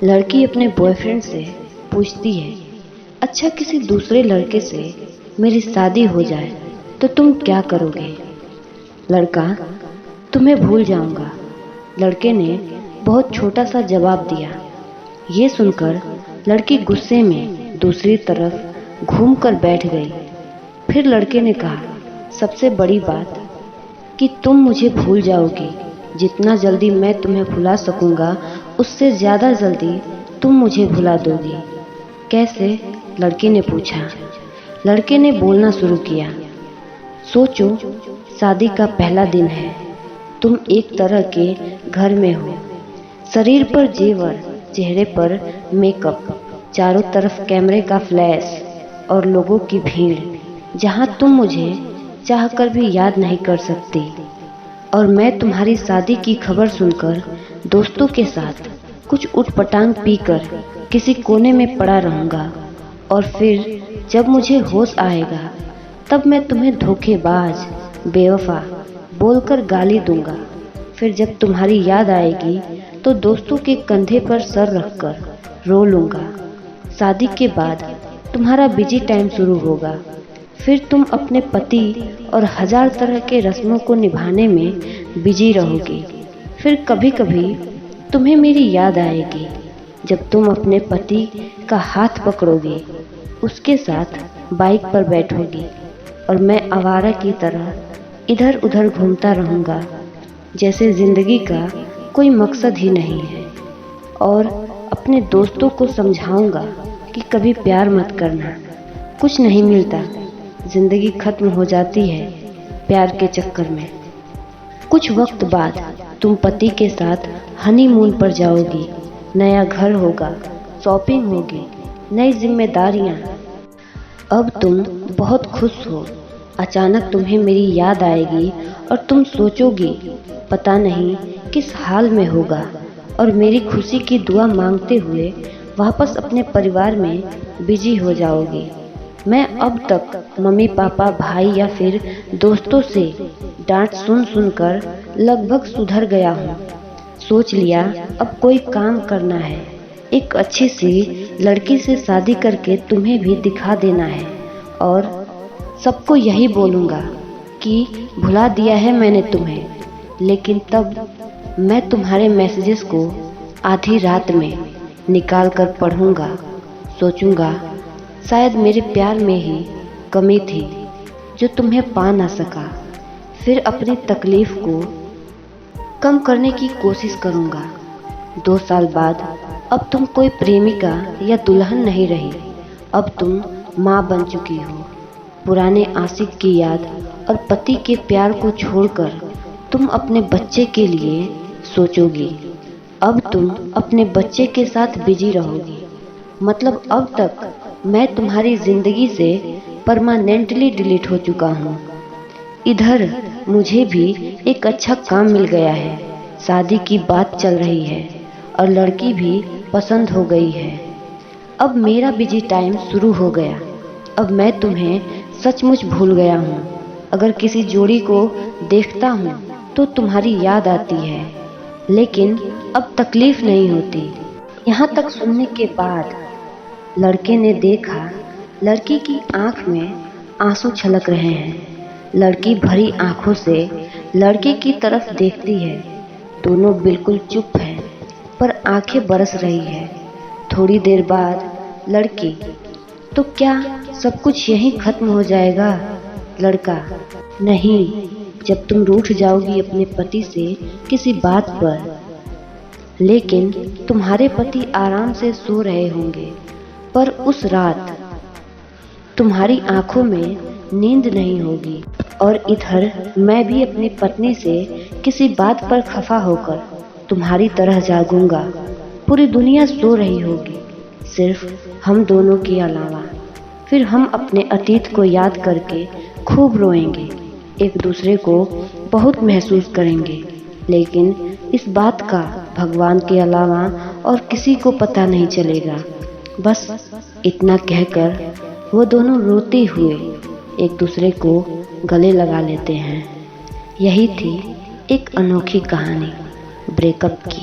लड़की अपने बॉयफ्रेंड से पूछती है, अच्छा किसी दूसरे लड़के से मेरी शादी हो जाए तो तुम क्या करोगे? लड़का, तुम्हें भूल जाऊंगा। लड़के ने बहुत छोटा सा जवाब दिया। ये सुनकर लड़की गुस्से में दूसरी तरफ घूमकर बैठ गई। फिर लड़के ने कहा, सबसे बड़ी बात कि तुम मुझे भूल जाओगी। जितना जल्दी मैं तुम्हें भुला सकूंगा उससे ज़्यादा जल्दी तुम मुझे भुला दोगी। कैसे? लड़की ने पूछा। लड़के ने बोलना शुरू किया, सोचो, शादी का पहला दिन है। तुम एक तरह के घर में हो, शरीर पर जेवर, चेहरे पर मेकअप, चारों तरफ कैमरे का फ्लैश और लोगों की भीड़, जहां तुम मुझे चाहकर भी याद नहीं कर सकती। और मैं तुम्हारी शादी की खबर सुनकर दोस्तों के साथ कुछ उटपटांग पीकर किसी कोने में पड़ा रहूँगा। और फिर जब मुझे होश आएगा तब मैं तुम्हें धोखेबाज, बेवफा बोलकर गाली दूंगा। फिर जब तुम्हारी याद आएगी तो दोस्तों के कंधे पर सर रखकर रो लूँगा। शादी के बाद तुम्हारा बिजी टाइम शुरू होगा। फिर तुम अपने पति और हजार तरह के रस्मों को निभाने में बिजी रहोगी। फिर कभी कभी तुम्हें मेरी याद आएगी जब तुम अपने पति का हाथ पकड़ोगे, उसके साथ बाइक पर बैठोगी और मैं आवारा की तरह इधर उधर घूमता रहूँगा जैसे जिंदगी का कोई मकसद ही नहीं है। और अपने दोस्तों को समझाऊंगा कि कभी प्यार मत करना, कुछ नहीं मिलता, जिंदगी खत्म हो जाती है प्यार के चक्कर में। कुछ वक्त बाद तुम पति के साथ हनीमून पर जाओगी। नया घर होगा, शॉपिंग होगी, नई जिम्मेदारियां। अब तुम बहुत खुश हो। अचानक तुम्हें मेरी याद आएगी और तुम सोचोगी पता नहीं किस हाल में होगा, और मेरी खुशी की दुआ मांगते हुए वापस अपने परिवार में बिजी हो जाओगी। मैं अब तक मम्मी पापा, भाई या फिर दोस्तों से डांट सुन सुनकर लगभग सुधर गया हूँ। सोच लिया अब कोई काम करना है, एक अच्छी सी लड़की से शादी करके तुम्हें भी दिखा देना है। और सबको यही बोलूँगा कि भुला दिया है मैंने तुम्हें। लेकिन तब मैं तुम्हारे मैसेजेस को आधी रात में निकाल कर पढ़ूँगा, सोचूंगा शायद मेरे प्यार में ही कमी थी जो तुम्हें पा ना सका। फिर अपनी तकलीफ को कम करने की कोशिश करूंगा। 2 साल बाद अब तुम कोई प्रेमिका या दुल्हन नहीं रही, अब तुम माँ बन चुकी हो। पुराने आशिक की याद और पति के प्यार को छोड़कर तुम अपने बच्चे के लिए सोचोगी। अब तुम अपने बच्चे के साथ बिजी रहोगी। मतलब अब तक मैं तुम्हारी जिंदगी से परमानेंटली डिलीट हो चुका हूँ। इधर मुझे भी एक अच्छा काम मिल गया है, शादी की बात चल रही है और लड़की भी पसंद हो गई है। अब मेरा बिजी टाइम शुरू हो गया। अब मैं तुम्हें सचमुच भूल गया हूँ। अगर किसी जोड़ी को देखता हूँ तो तुम्हारी याद आती है, लेकिन अब तकलीफ नहीं होती। यहाँ तक सुनने के बाद लड़के ने देखा लड़की की आंख में आंसू छलक रहे हैं। लड़की भरी आंखों से लड़के की तरफ देखती है। दोनों बिल्कुल चुप हैं, पर आंखें बरस रही है। थोड़ी देर बाद लड़की, तो क्या सब कुछ यहीं खत्म हो जाएगा? लड़का, नहीं, जब तुम रूठ जाओगी अपने पति से किसी बात पर। लेकिन तुम्हारे पति आराम से सो रहे होंगे, पर उस रात तुम्हारी आंखों में नींद नहीं होगी। और इधर मैं भी अपनी पत्नी से किसी बात पर खफा होकर तुम्हारी तरह जागूंगा। पूरी दुनिया सो रही होगी, सिर्फ हम दोनों के अलावा। फिर हम अपने अतीत को याद करके खूब रोएंगे, एक दूसरे को बहुत महसूस करेंगे। लेकिन इस बात का भगवान के अलावा और किसी को पता नहीं चलेगा। बस इतना कहकर वो दोनों रोते हुए एक दूसरे को गले लगा लेते हैं। यही थी एक अनोखी कहानी ब्रेकअप की।